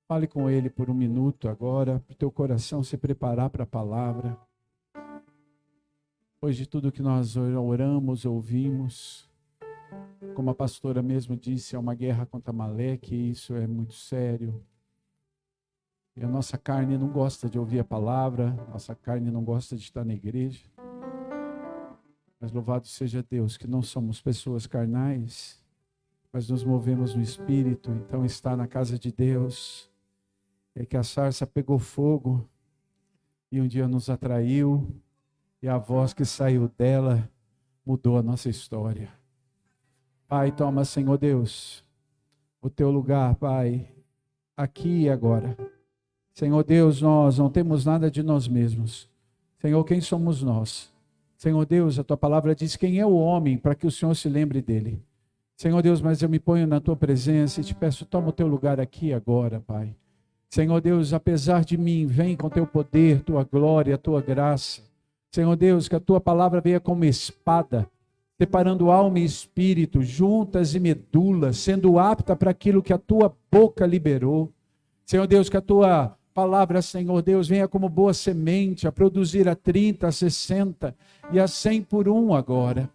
Fale com Ele por um minuto agora, para o teu coração se preparar para a palavra. Depois de tudo que nós oramos, ouvimos, como a pastora mesmo disse, é uma guerra contra Amaleque, e isso é muito sério. E a nossa carne não gosta de ouvir a palavra, nossa carne não gosta de estar na igreja. Mas louvado seja Deus, que não somos pessoas carnais, mas nos movemos no Espírito. Então estar na casa de Deus é que a sarça pegou fogo e um dia nos atraiu, e a voz que saiu dela mudou a nossa história. Pai, toma, Senhor Deus, o teu lugar, Pai, aqui e agora. Senhor Deus, nós não temos nada de nós mesmos. Senhor, quem somos nós? Senhor Deus, a tua palavra diz quem é o homem para que o Senhor se lembre dele. Senhor Deus, mas eu me ponho na tua presença e te peço, toma o teu lugar aqui e agora, Pai. Senhor Deus, apesar de mim, vem com teu poder, tua glória, tua graça. Senhor Deus, que a tua palavra venha como espada, separando alma e espírito, juntas e medulas, sendo apta para aquilo que a tua boca liberou. Senhor Deus, que a tua palavra, Senhor Deus, venha como boa semente a produzir a 30, a 60 e a 100 por um agora.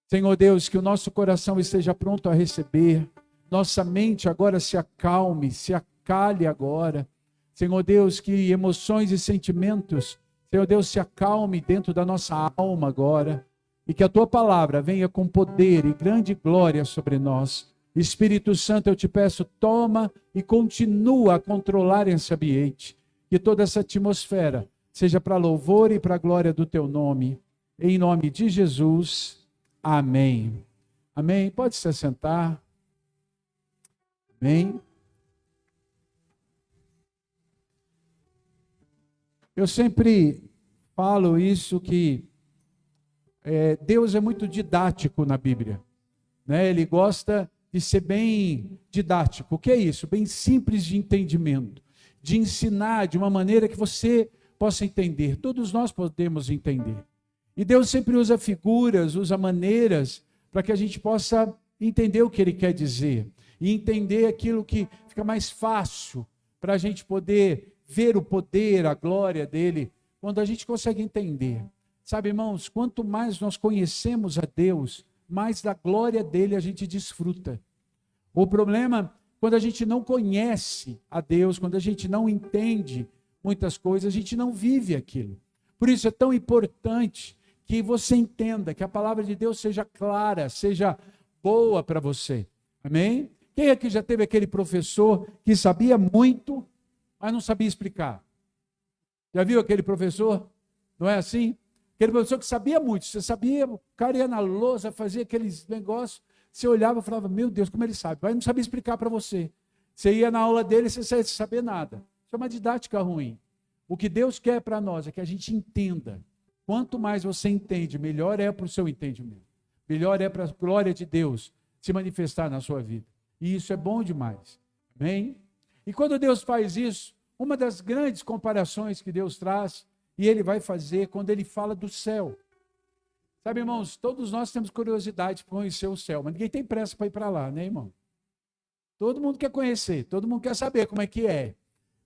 Senhor Deus, que o nosso coração esteja pronto a receber, nossa mente agora se acalme, se acalhe agora. Senhor Deus, que emoções e sentimentos, Senhor Deus, se acalme dentro da nossa alma agora, e que a tua palavra venha com poder e grande glória sobre nós. Espírito Santo, eu te peço, toma e continua a controlar esse ambiente, que toda essa atmosfera seja para louvor e para a glória do teu nome. Em nome de Jesus, amém. Amém. Pode se assentar. Amém. Eu sempre falo isso, que Deus é muito didático na Bíblia, né? Ele gosta de ser bem didático. O que é isso? Bem simples de entendimento, de ensinar de uma maneira que você possa entender. Todos nós podemos entender. E Deus sempre usa figuras, usa maneiras para que a gente possa entender o que Ele quer dizer e entender aquilo que fica mais fácil para a gente poder ver o poder, a glória dele, quando a gente consegue entender. Sabe, irmãos, quanto mais nós conhecemos a Deus, mais da glória dele a gente desfruta. O problema, quando a gente não conhece a Deus, quando a gente não entende muitas coisas, a gente não vive aquilo. Por isso é tão importante que você entenda, que a palavra de Deus seja clara, seja boa para você. Amém? Quem aqui já teve aquele professor que sabia muito, mas não sabia explicar? Já viu aquele professor? Não é assim? Aquele professor que sabia muito, você sabia, o cara ia na lousa, fazia aqueles negócios, você olhava e falava, meu Deus, como ele sabe, mas não sabia explicar para você. Você ia na aula dele e você saía sem saber nada. Isso é uma didática ruim. O que Deus quer para nós é que a gente entenda. Quanto mais você entende, melhor é para o seu entendimento. Melhor é para a glória de Deus se manifestar na sua vida. E isso é bom demais. Amém? E quando Deus faz isso, uma das grandes comparações que Deus traz, e Ele vai fazer quando Ele fala do céu. Sabe, irmãos, todos nós temos curiosidade de conhecer o céu, mas ninguém tem pressa para ir para lá, né, irmão? Todo mundo quer conhecer, todo mundo quer saber como é que é,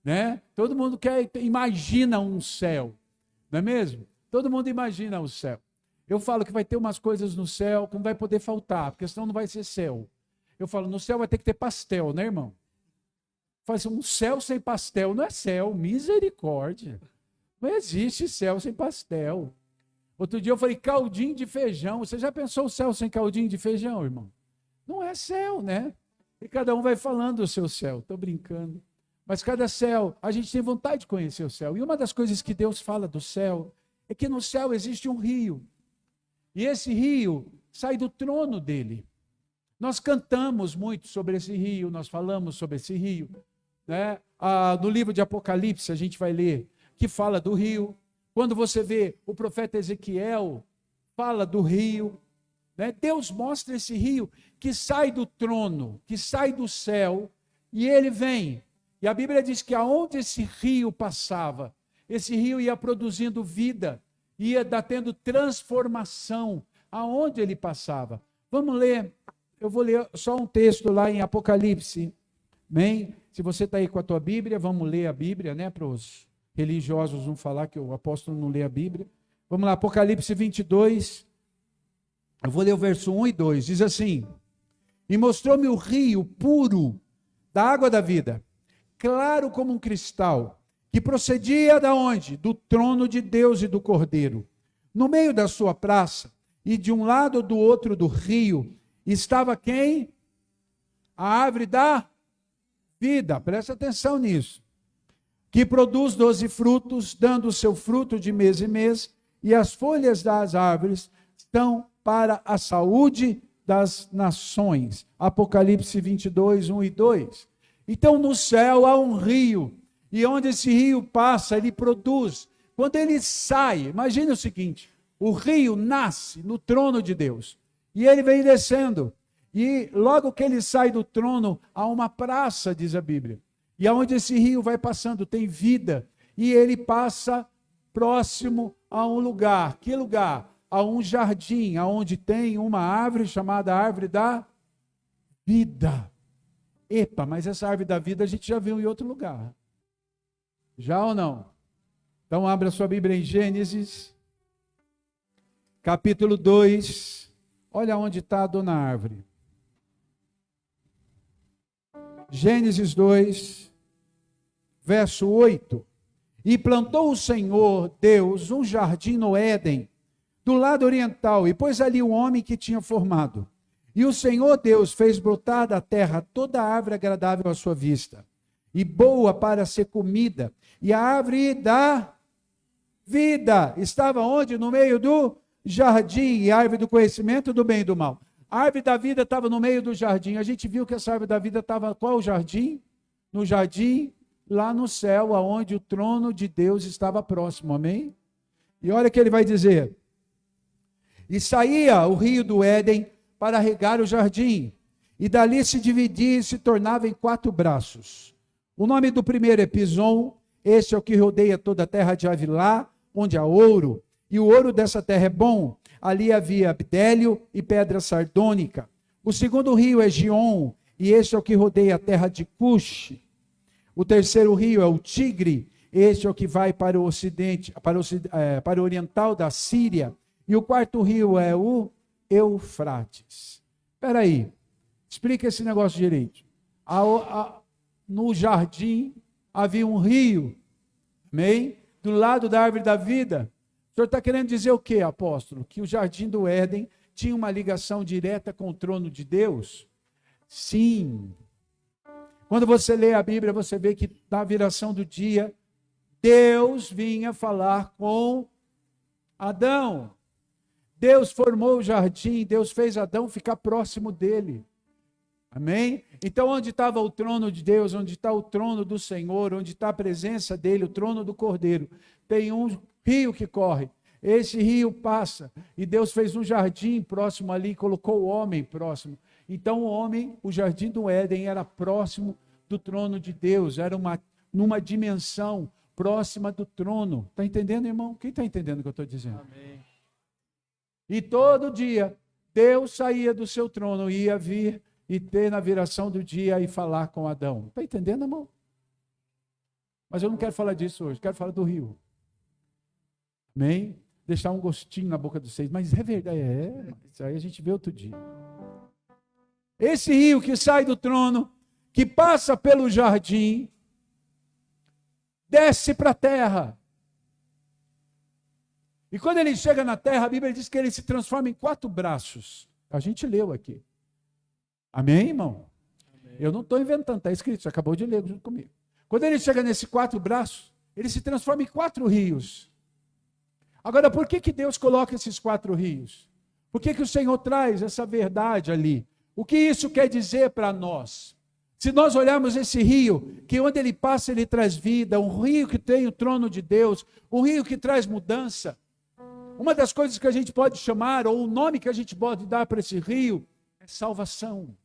né? Todo mundo imagina um céu, não é mesmo? Todo mundo imagina o céu. Eu falo que vai ter umas coisas no céu que não vai poder faltar, porque senão não vai ser céu. Eu falo, no céu vai ter que ter pastel, né, irmão? Faz um céu sem pastel, não é céu, misericórdia. Não existe céu sem pastel. Outro dia eu falei caldinho de feijão. Você já pensou o céu sem caldinho de feijão, irmão? Não é céu, né? E cada um vai falando o seu céu. Estou brincando. Mas cada céu, a gente tem vontade de conhecer o céu. E uma das coisas que Deus fala do céu é que no céu existe um rio. E esse rio sai do trono dele. Nós cantamos muito sobre esse rio, nós falamos sobre esse rio, né? No livro de Apocalipse a gente vai ler que fala do rio. Quando você vê o profeta Ezequiel, fala do rio, né? Deus mostra esse rio que sai do trono, que sai do céu, e ele vem. E a Bíblia diz que aonde esse rio passava, esse rio ia produzindo vida, ia tendo transformação, aonde ele passava. Vamos ler, eu vou ler só um texto lá em Apocalipse, Amém? Se você está aí com a tua Bíblia, vamos ler a Bíblia, né? Para os religiosos não falar que o apóstolo não lê a Bíblia. Vamos lá, Apocalipse 22. Eu vou ler o verso 1 e 2. Diz assim: E mostrou-me o rio puro da água da vida, claro como um cristal, que procedia da onde? Do trono de Deus e do Cordeiro. No meio da sua praça, e de um lado ou do outro do rio, estava quem? A árvore da vida. Presta atenção nisso. Que produz 12 frutos, dando o seu fruto de mês em mês, e as folhas das árvores estão para a saúde das nações. Apocalipse 22, 1 e 2. Então no céu há um rio, e onde esse rio passa, ele produz. Quando ele sai, imagine o seguinte, o rio nasce no trono de Deus, e ele vem descendo, e logo que ele sai do trono, há uma praça, diz a Bíblia, e aonde esse rio vai passando, tem vida, e ele passa próximo a um lugar. Que lugar? A um jardim, aonde tem uma árvore chamada árvore da vida. Epa, mas essa árvore da vida a gente já viu em outro lugar. Já ou não? Então abra sua Bíblia em Gênesis, capítulo 2. Olha onde está a dona árvore. Gênesis 2, verso 8. E plantou o Senhor Deus um jardim no Éden, do lado oriental, e pôs ali o homem que tinha formado. E o Senhor Deus fez brotar da terra toda árvore agradável à sua vista, e boa para ser comida, e a árvore da vida estava onde? No meio do jardim, e a árvore do conhecimento do bem e do mal. A árvore da vida estava no meio do jardim. A gente viu que essa árvore da vida estava qual jardim? No jardim, lá no céu, aonde o trono de Deus estava próximo, amém? E olha o que ele vai dizer. E saía o rio do Éden para regar o jardim, e dali se dividia e se tornava em 4 braços. O nome do primeiro é Pison, este é o que rodeia toda a terra de Avilá, onde há ouro, e o ouro dessa terra é bom. Ali havia bdélio e pedra sardônica. O segundo rio é Gion, e este é o que rodeia a terra de Cush. O terceiro rio é o Tigre, este é o que vai para o ocidente, para o oriental da Síria. E o quarto rio é o Eufrates. Espera aí, explica esse negócio direito. No jardim havia um rio, amém? Do lado da árvore da vida. O senhor está querendo dizer o quê, apóstolo? Que o jardim do Éden tinha uma ligação direta com o trono de Deus? Sim. Quando você lê a Bíblia, você vê que na viração do dia, Deus vinha falar com Adão. Deus formou o jardim, Deus fez Adão ficar próximo dele. Amém? Então, onde estava o trono de Deus, onde está o trono do Senhor, onde está a presença dele, o trono do Cordeiro, tem um rio que corre. Esse rio passa, e Deus fez um jardim próximo ali, colocou o homem próximo. Então, o homem, o jardim do Éden, era próximo do trono de Deus, era numa dimensão próxima do trono. Está entendendo, irmão? Quem está entendendo o que eu estou dizendo? Amém. E todo dia, Deus saía do seu trono, ia vir e ter na viração do dia e falar com Adão. Está entendendo, irmão? Mas eu não quero falar disso hoje, quero falar do rio. Amém? Deixar um gostinho na boca de vocês. Mas é verdade, isso aí a gente vê outro dia. Esse rio que sai do trono, que passa pelo jardim, desce para a terra. E quando ele chega na terra, a Bíblia diz que ele se transforma em 4 braços. A gente leu aqui. Amém, irmão? Amém. Eu não estou inventando, está escrito, você acabou de ler junto comigo. Quando ele chega nesses 4 braços, ele se transforma em 4 rios. Agora, por que Deus coloca esses 4 rios? Por que o Senhor traz essa verdade ali? O que isso quer dizer para nós? Se nós olharmos esse rio, que onde ele passa ele traz vida, um rio que tem o trono de Deus, um rio que traz mudança. Uma das coisas que a gente pode chamar, ou o nome que a gente pode dar para esse rio, é salvação.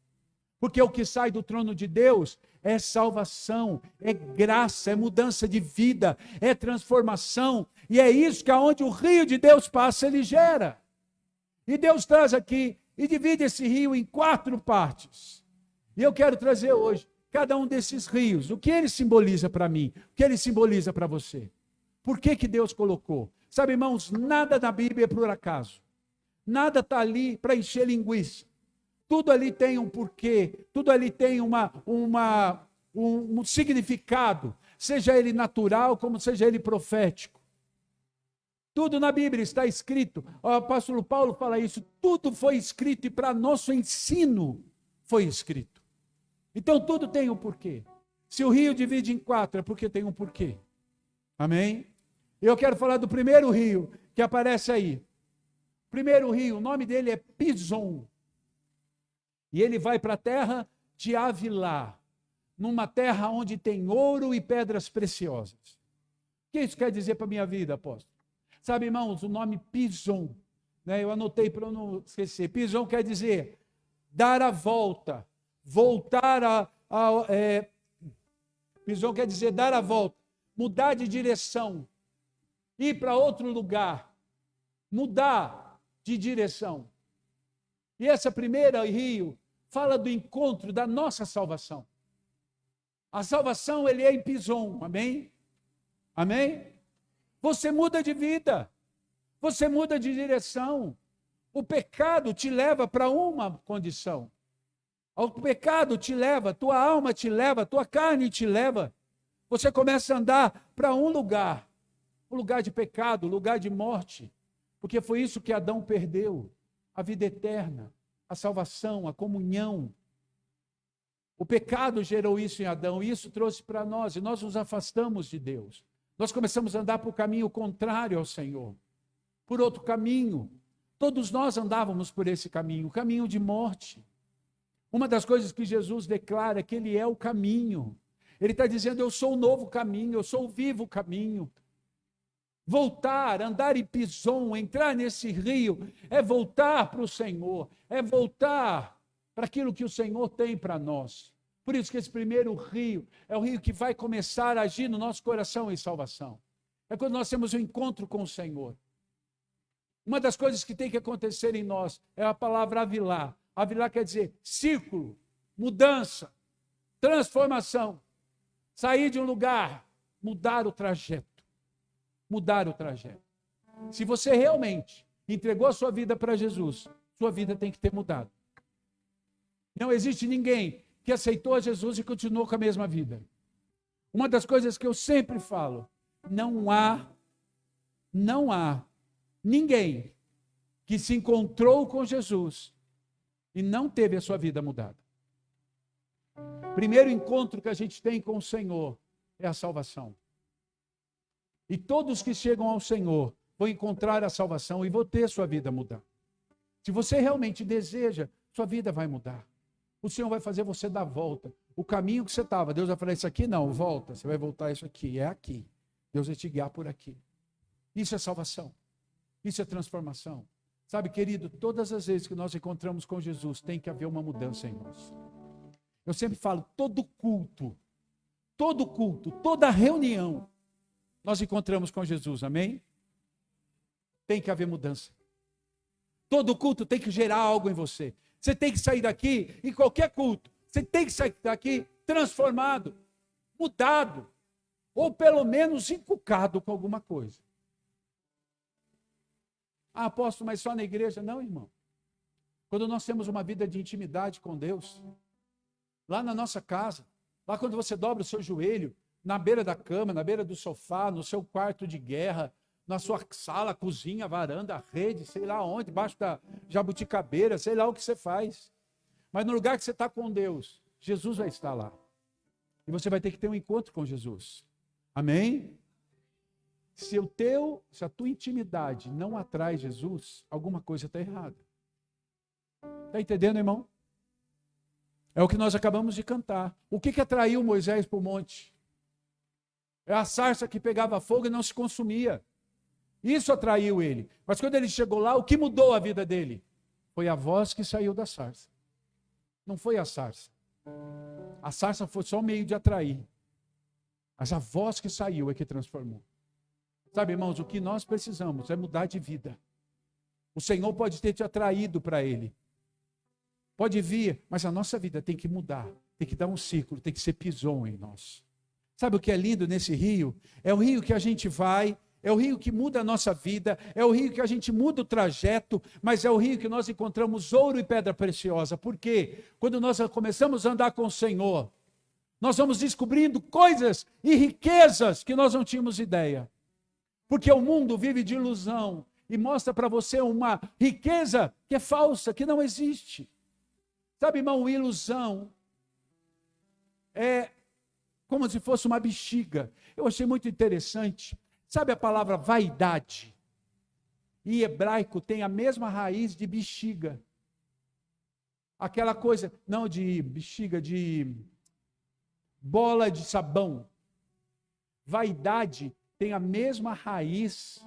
Porque o que sai do trono de Deus é salvação, é graça, é mudança de vida, é transformação. E é isso que aonde o rio de Deus passa, ele gera. E Deus traz aqui e divide esse rio em 4 partes. E eu quero trazer hoje cada um desses rios, o que ele simboliza para mim, o que ele simboliza para você. Por que Deus colocou? Sabe, irmãos, nada na Bíblia é por acaso. Nada está ali para encher linguiça. Tudo ali tem um porquê, tudo ali tem um significado, seja ele natural, como seja ele profético. Tudo na Bíblia está escrito. O apóstolo Paulo fala isso. Tudo foi escrito e para nosso ensino foi escrito. Então tudo tem um porquê. Se o rio divide em 4, é porque tem um porquê. Amém? Eu quero falar do primeiro rio que aparece aí. Primeiro rio, o nome dele é Pison. E ele vai para a terra de Avilá, numa terra onde tem ouro e pedras preciosas. O que isso quer dizer para a minha vida, apóstolo? Sabe, irmãos, o nome Pison, né, eu anotei para eu não esquecer. Pison quer dizer dar a volta, voltar Pison quer dizer dar a volta, mudar de direção, ir para outro lugar, mudar de direção. E essa primeira rio fala do encontro da nossa salvação. A salvação, ele é em Pison, amém? Amém? Você muda de vida, você muda de direção. O pecado te leva para uma condição. O pecado te leva, tua alma te leva, tua carne te leva. Você começa a andar para um lugar de pecado, lugar de morte. Porque foi isso que Adão perdeu, a vida eterna, a salvação, a comunhão. O pecado gerou isso em Adão, e isso trouxe para nós, e nós nos afastamos de Deus. Nós começamos a andar por caminho contrário ao Senhor, por outro caminho. Todos nós andávamos por esse caminho, o caminho de morte. Uma das coisas que Jesus declara é que Ele é o caminho. Ele está dizendo, eu sou o novo caminho, eu sou o vivo caminho. Voltar, andar em Pison, entrar nesse rio, é voltar para o Senhor, é voltar para aquilo que o Senhor tem para nós. Por isso que esse primeiro rio é o rio que vai começar a agir no nosso coração em salvação. É quando nós temos um encontro com o Senhor. Uma das coisas que tem que acontecer em nós é a palavra Avilá. Avilá quer dizer círculo, mudança, transformação. Sair de um lugar, mudar o trajeto. Mudar o trajeto. Se você realmente entregou a sua vida para Jesus, sua vida tem que ter mudado. Não existe ninguém que aceitou a Jesus e continuou com a mesma vida. Uma das coisas que eu sempre falo, não há ninguém que se encontrou com Jesus e não teve a sua vida mudada. Primeiro encontro que a gente tem com o Senhor é a salvação. E todos que chegam ao Senhor vão encontrar a salvação e vão ter sua vida mudar. Se você realmente deseja, sua vida vai mudar. O Senhor vai fazer você dar volta. O caminho que você estava, Deus vai falar, isso aqui não, volta. Você vai voltar isso aqui, é aqui. Deus vai te guiar por aqui. Isso é salvação. Isso é transformação. Sabe, querido, todas as vezes que nós encontramos com Jesus, tem que haver uma mudança em nós. Eu sempre falo, todo culto, toda reunião, nós encontramos com Jesus, amém? Tem que haver mudança. Todo culto tem que gerar algo em você. Você tem que sair daqui, em qualquer culto, você tem que sair daqui transformado, mudado, ou pelo menos encucado com alguma coisa. Ah, apóstolo, mas só na igreja? Não, irmão. Quando nós temos uma vida de intimidade com Deus, lá na nossa casa, lá quando você dobra o seu joelho, na beira da cama, na beira do sofá, no seu quarto de guerra, na sua sala, cozinha, varanda, rede, sei lá onde, debaixo da jabuticabeira, sei lá o que você faz. Mas no lugar que você está com Deus, Jesus vai estar lá. E você vai ter que ter um encontro com Jesus. Amém? Se a tua intimidade não atrai Jesus, alguma coisa está errada. Está entendendo, irmão? É o que nós acabamos de cantar. O que atraiu Moisés para o monte? É a sarça que pegava fogo e não se consumia. Isso atraiu ele. Mas quando ele chegou lá, o que mudou a vida dele? Foi a voz que saiu da sarça. Não foi a sarça. A sarça foi só um meio de atrair. Mas a voz que saiu é que transformou. Sabe, irmãos, o que nós precisamos é mudar de vida. O Senhor pode ter te atraído para Ele. Pode vir, mas a nossa vida tem que mudar. tem que dar um ciclo, tem que ser Pison em nós. Sabe o que é lindo nesse rio? É o rio que a gente vai, é o rio que muda a nossa vida, é o rio que a gente muda o trajeto, mas é o rio que nós encontramos ouro e pedra preciosa. Por quê? Quando nós começamos a andar com o Senhor, nós vamos descobrindo coisas e riquezas que nós não tínhamos ideia. Porque o mundo vive de ilusão e mostra para você uma riqueza que é falsa, que não existe. Sabe, irmão, ilusão é como se fosse uma bexiga. Eu achei muito interessante. Sabe a palavra vaidade? Em hebraico tem a mesma raiz de bexiga. Aquela coisa, não de bexiga, de bola de sabão. Vaidade tem a mesma raiz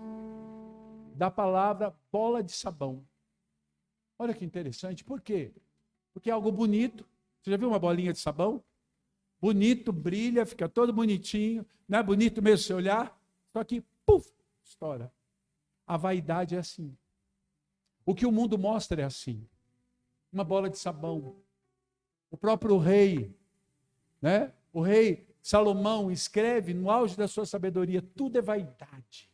da palavra bola de sabão. Olha que interessante. Por quê? Porque é algo bonito. Você já viu uma bolinha de sabão? Bonito, brilha, fica todo bonitinho, não é bonito mesmo se olhar? Só que, puf, estoura. A vaidade é assim. O que o mundo mostra é assim. Uma bola de sabão. O próprio rei, né? O rei Salomão escreve no auge da sua sabedoria, tudo é vaidade.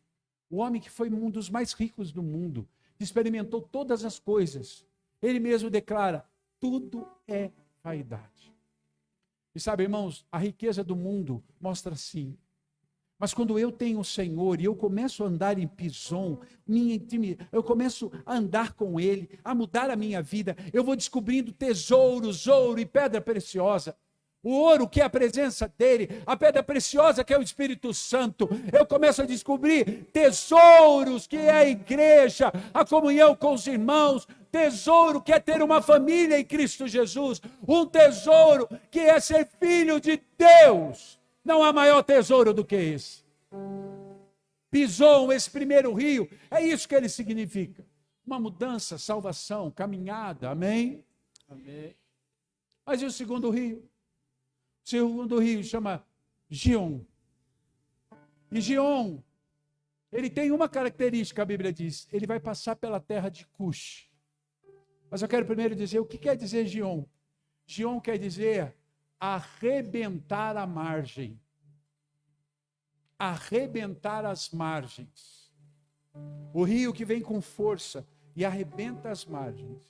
O homem que foi um dos mais ricos do mundo, experimentou todas as coisas. Ele mesmo declara, tudo é vaidade. E sabe, irmãos, a riqueza do mundo mostra sim. Mas quando eu tenho o Senhor e eu começo a andar em Pison, eu começo a andar com Ele, a mudar a minha vida, eu vou descobrindo tesouros, ouro e pedra preciosa. O ouro que é a presença dEle, a pedra preciosa que é o Espírito Santo. Eu começo a descobrir tesouros que é a igreja, a comunhão com os irmãos, tesouro que é ter uma família em Cristo Jesus, um tesouro que é ser filho de Deus. Não há maior tesouro do que esse. Pison, esse primeiro rio, é isso que ele significa. Uma mudança, salvação, caminhada, amém? Amém. Mas e o segundo rio? O segundo rio chama Gion. E Gion, ele tem uma característica, a Bíblia diz, ele vai passar pela terra de Cush. Mas eu quero primeiro dizer, o que quer dizer Gion? Gion quer dizer arrebentar a margem. Arrebentar as margens. O rio que vem com força e arrebenta as margens.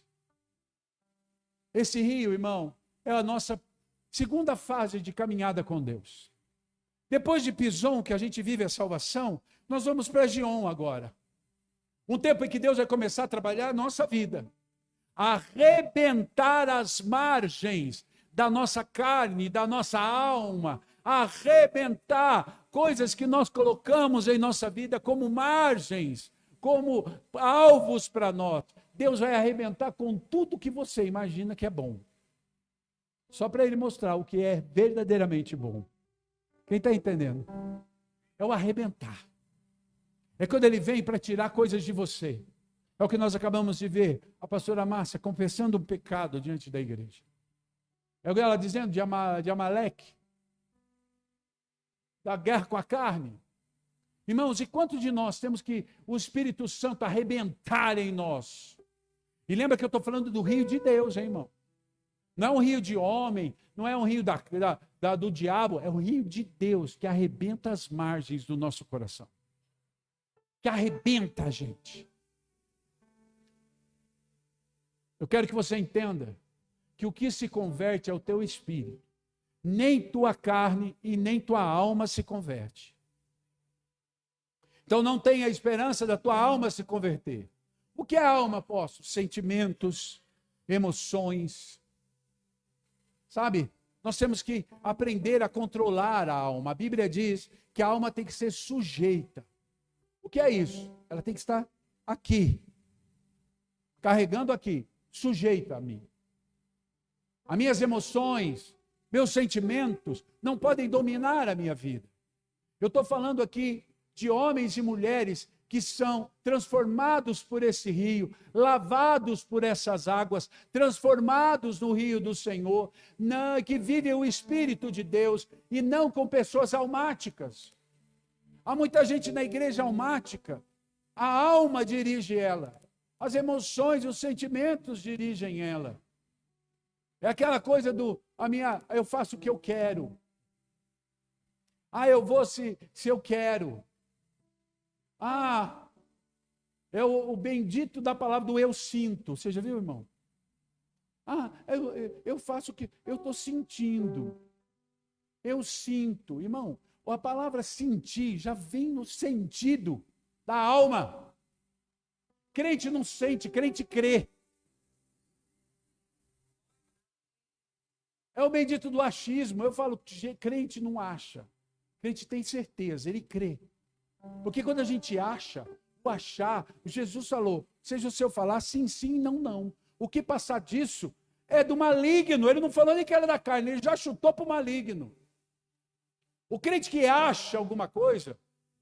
Esse rio, irmão, é a nossa segunda fase de caminhada com Deus. Depois de Pison, que a gente vive a salvação, nós vamos para Gion agora. Um tempo em que Deus vai começar a trabalhar a nossa vida. Arrebentar as margens da nossa carne, da nossa alma. Arrebentar coisas que nós colocamos em nossa vida como margens, como alvos para nós. Deus vai arrebentar com tudo que você imagina que é bom. Só para ele mostrar o que é verdadeiramente bom. Quem está entendendo? É o arrebentar. É quando ele vem para tirar coisas de você. É o que nós acabamos de ver. A pastora Márcia confessando um pecado diante da igreja. É o que ela dizendo de Amaleque. Da guerra com a carne. Irmãos, e quanto de nós temos que o Espírito Santo arrebentar em nós? E lembra que eu estou falando do rio de Deus, hein, irmão? Não é um rio de homem, não é um rio do diabo, é um rio de Deus que arrebenta as margens do nosso coração. Que arrebenta a gente. Eu quero que você entenda que o que se converte é o teu espírito. Nem tua carne e nem tua alma se converte. Então não tenha esperança da tua alma se converter. O que é a alma, apóstolo? Sentimentos, emoções. Sabe? Nós temos que aprender a controlar a alma. A Bíblia diz que a alma tem que ser sujeita. O que é isso? Ela tem que estar aqui. Carregando aqui. Sujeita a mim. As minhas emoções, meus sentimentos não podem dominar a minha vida. Eu estou falando aqui de homens e mulheres que são transformados por esse rio, lavados por essas águas, transformados no rio do Senhor, que vivem o Espírito de Deus e não com pessoas almáticas. Há muita gente na igreja almática, a alma dirige ela, as emoções e os sentimentos dirigem ela. É aquela coisa eu faço o que eu quero. Eu vou se eu quero. É o bendito da palavra do eu sinto. Você já viu, irmão? Eu faço o que eu estou sentindo. Eu sinto. Irmão, a palavra sentir já vem no sentido da alma. Crente não sente, crente crê. É o bendito do achismo. Eu falo, crente não acha. Crente tem certeza, ele crê. Porque quando a gente acha, o achar, Jesus falou, seja o seu falar sim, sim, não, não. O que passar disso é do maligno. Ele não falou nem que era da carne, ele já chutou para o maligno. O crente que acha alguma coisa,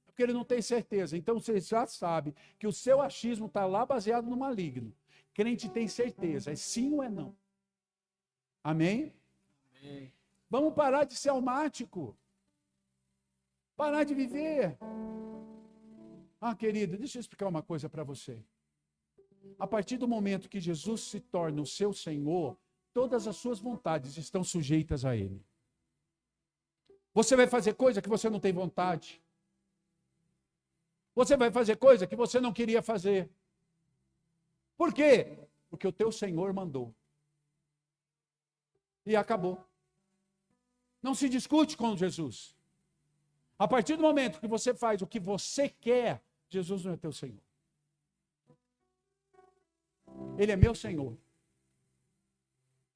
é porque ele não tem certeza. Então você já sabe que o seu achismo está lá baseado no maligno. Crente tem certeza, é sim ou é não. Amém? Amém. Vamos parar de ser almático. Parar de viver. Querido, deixa eu explicar uma coisa para você. A partir do momento que Jesus se torna o seu Senhor, todas as suas vontades estão sujeitas a Ele. Você vai fazer coisa que você não tem vontade. Você vai fazer coisa que você não queria fazer. Por quê? Porque o teu Senhor mandou. E acabou. Não se discute com Jesus. A partir do momento que você faz o que você quer, Jesus não é teu Senhor. Ele é meu Senhor.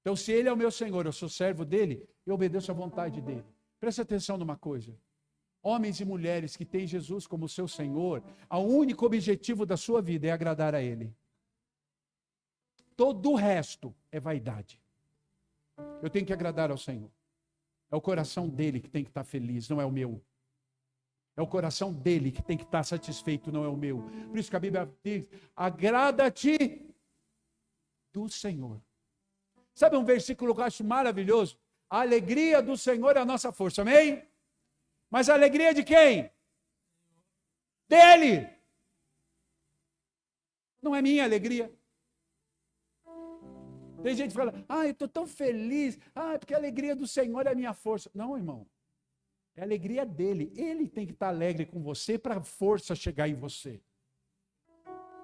Então, se Ele é o meu Senhor, eu sou servo dEle, eu obedeço à vontade dEle. Presta atenção numa coisa. Homens e mulheres que têm Jesus como seu Senhor, o único objetivo da sua vida é agradar a Ele. Todo o resto é vaidade. Eu tenho que agradar ao Senhor. É o coração dEle que tem que estar feliz, não é o meu. É o coração dele que tem que estar satisfeito, não é o meu. Por isso que a Bíblia diz, agrada-te do Senhor. Sabe um versículo que eu acho maravilhoso? A alegria do Senhor é a nossa força, amém? Mas a alegria de quem? Dele. Não é minha alegria. Tem gente que fala, eu estou tão feliz, porque a alegria do Senhor é a minha força. Não, irmão. É a alegria dele. Ele tem que estar alegre com você para a força chegar em você.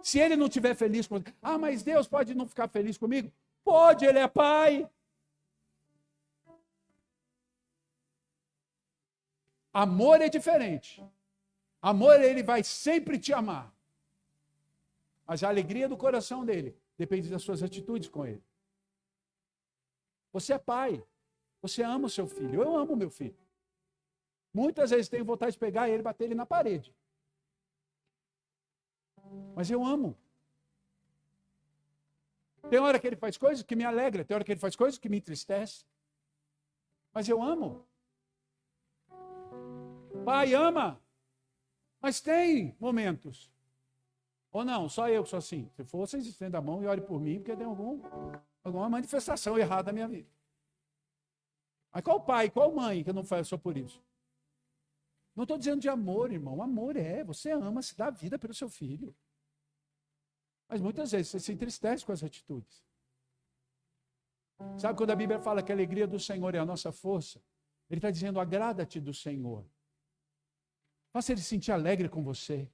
Se ele não estiver feliz com você, mas Deus pode não ficar feliz comigo? Pode, ele é pai. Amor é diferente. Amor, ele vai sempre te amar. Mas a alegria do coração dele depende das suas atitudes com ele. Você é pai. Você ama o seu filho. Eu amo o meu filho. Muitas vezes tenho vontade de pegar ele e bater ele na parede. Mas eu amo. Tem hora que ele faz coisas que me alegra, tem hora que ele faz coisas que me entristece. Mas eu amo. Pai ama. Mas tem momentos. Ou não, só eu que sou assim. Se for, vocês estendam a mão e orem por mim, porque tem alguma manifestação errada na minha vida. Mas qual pai, qual mãe que eu não faço por isso? Não estou dizendo de amor, irmão. Amor você ama, se dá a vida pelo seu filho. Mas muitas vezes você se entristece com as atitudes. Sabe quando a Bíblia fala que a alegria do Senhor é a nossa força? Ele está dizendo, agrada-te do Senhor. Faça ele se sentir alegre com você.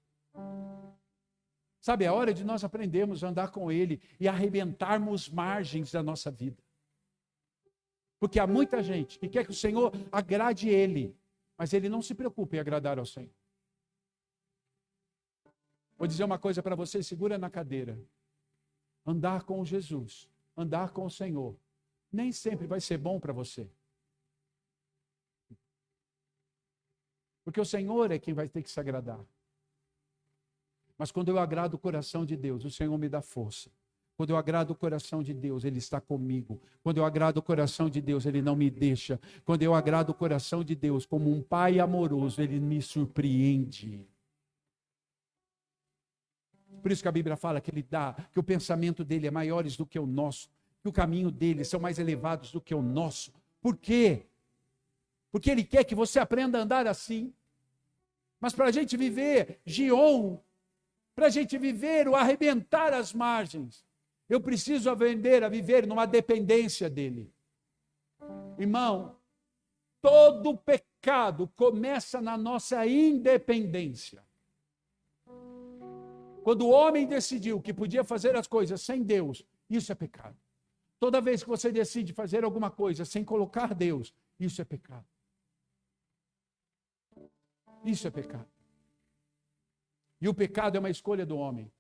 Sabe, é hora de nós aprendermos a andar com Ele e arrebentarmos margens da nossa vida. Porque há muita gente que quer que o Senhor agrade Ele, mas ele não se preocupa em agradar ao Senhor. Vou dizer uma coisa para você, segura na cadeira. Andar com Jesus, andar com o Senhor, nem sempre vai ser bom para você. Porque o Senhor é quem vai ter que se agradar. Mas quando eu agrado o coração de Deus, o Senhor me dá força. Quando eu agrado o coração de Deus, Ele está comigo. Quando eu agrado o coração de Deus, Ele não me deixa. Quando eu agrado o coração de Deus, como um pai amoroso, Ele me surpreende. Por isso que a Bíblia fala que Ele dá, que o pensamento dEle é maiores do que o nosso, que o caminho dEle são mais elevados do que o nosso. Por quê? Porque Ele quer que você aprenda a andar assim. Mas para a gente viver Gion, para a gente viver o arrebentar as margens, Eu preciso aprender a viver numa dependência dele. Irmão, todo pecado começa na nossa independência. Quando o homem decidiu que podia fazer as coisas sem Deus, isso é pecado. Toda vez que você decide fazer alguma coisa sem colocar Deus, isso é pecado. Isso é pecado. E o pecado é uma escolha do homem.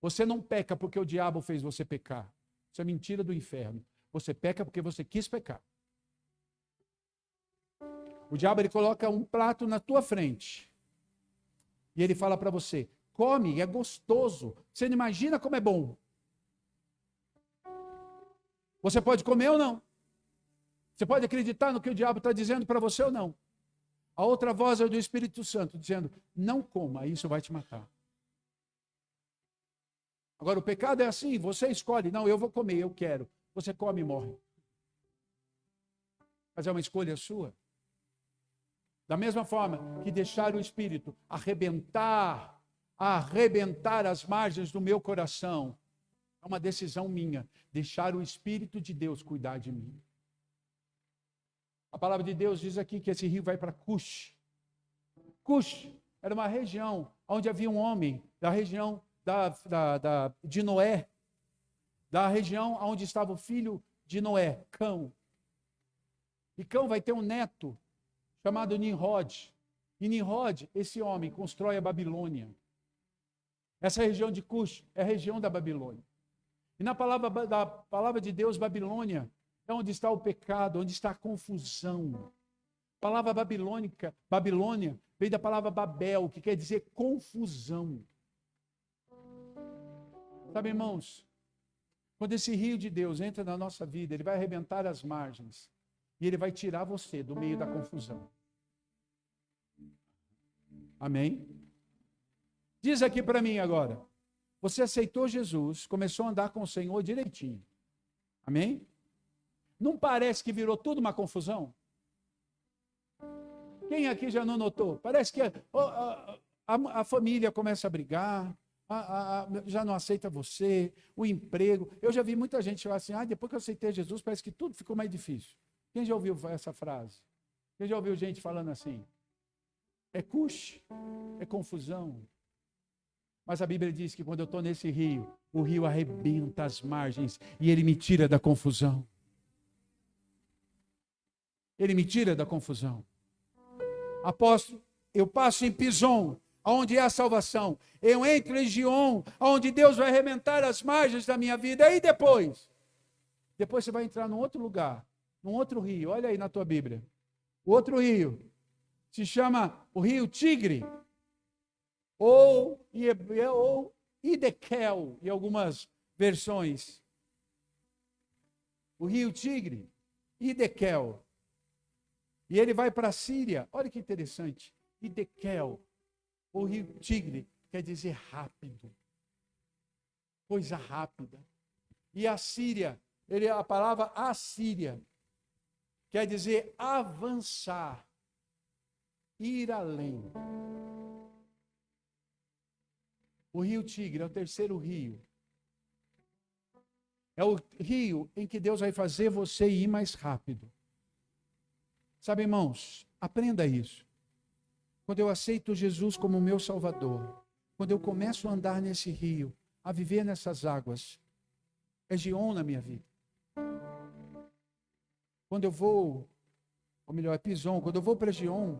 Você não peca porque o diabo fez você pecar. Isso é mentira do inferno. Você peca porque você quis pecar. O diabo, ele coloca um prato na tua frente. E ele fala para você, come, é gostoso. Você não imagina como é bom. Você pode comer ou não. Você pode acreditar no que o diabo está dizendo para você ou não. A outra voz é do Espírito Santo, dizendo, não coma, isso vai te matar. Agora, o pecado é assim, você escolhe, não, eu vou comer, eu quero. Você come e morre. Mas é uma escolha sua. Da mesma forma que deixar o Espírito arrebentar as margens do meu coração, é uma decisão minha, deixar o Espírito de Deus cuidar de mim. A palavra de Deus diz aqui que esse rio vai para Cush. Cush era uma região onde havia um homem, da região de Noé, da região onde estava o filho de Noé, Cão. E Cão vai ter um neto chamado Nimrod. E Nimrod, esse homem, constrói a Babilônia. Essa região de Cush é a região da Babilônia. E na palavra de Deus, Babilônia é onde está o pecado, onde está a confusão. A palavra Babilônia, veio da palavra Babel, que quer dizer confusão. Sabe, irmãos, quando esse rio de Deus entra na nossa vida, ele vai arrebentar as margens e ele vai tirar você do meio da confusão. Amém? Diz aqui para mim agora, você aceitou Jesus, começou a andar com o Senhor direitinho. Amém? Não parece que virou tudo uma confusão? Quem aqui já não notou? Parece que a família começa a brigar, já não aceita você, o emprego. Eu já vi muita gente falar assim, depois que eu aceitei Jesus, parece que tudo ficou mais difícil. Quem já ouviu essa frase? Quem já ouviu gente falando assim? É Cush, é confusão. Mas a Bíblia diz que quando eu estou nesse rio, o rio arrebenta as margens e ele me tira da confusão. Ele me tira da confusão. Apóstolo, eu passo em Pison, onde é a salvação. Eu entro em Gion, onde Deus vai arrebentar as margens da minha vida. E depois? Depois você vai entrar num outro lugar, num outro rio. Olha aí na tua Bíblia. O outro rio se chama o rio Tigre. Ou Idekel, em algumas versões. O rio Tigre, Idekel. E ele vai para a Síria. Olha que interessante. Idekel, o rio Tigre, quer dizer rápido. Coisa rápida. E a Síria, a palavra Assíria, quer dizer avançar, ir além. O rio Tigre é o terceiro rio. É o rio em que Deus vai fazer você ir mais rápido. Sabe, irmãos, aprenda isso. Quando eu aceito Jesus como meu Salvador, quando eu começo a andar nesse rio, a viver nessas águas, é Gion na minha vida. Quando eu vou, ou melhor, é Pison, quando eu vou para Gion,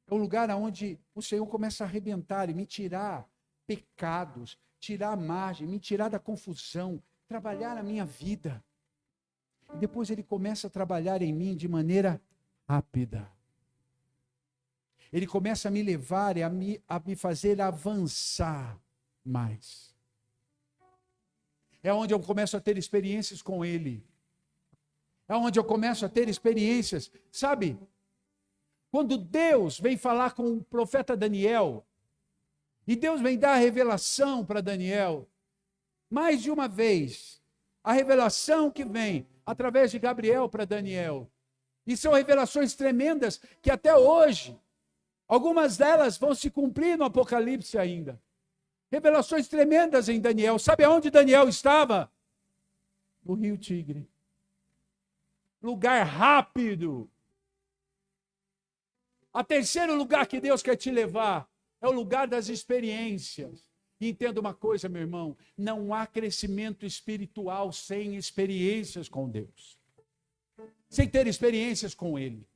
é o lugar onde o Senhor começa a arrebentar e me tirar pecados, tirar a margem, me tirar da confusão, trabalhar a minha vida. E depois ele começa a trabalhar em mim de maneira rápida. Ele começa a me levar e a me fazer avançar mais. É onde eu começo a ter experiências com ele. É onde eu começo a ter experiências. Sabe, quando Deus vem falar com o profeta Daniel, e Deus vem dar a revelação para Daniel, mais de uma vez, a revelação que vem através de Gabriel para Daniel, e são revelações tremendas que até hoje, algumas delas vão se cumprir no Apocalipse ainda. Revelações tremendas em Daniel. Sabe aonde Daniel estava? No Rio Tigre. Lugar rápido. A terceiro lugar que Deus quer te levar é o lugar das experiências. E entenda uma coisa, meu irmão, não há crescimento espiritual sem experiências com Deus. Sem ter experiências com Ele.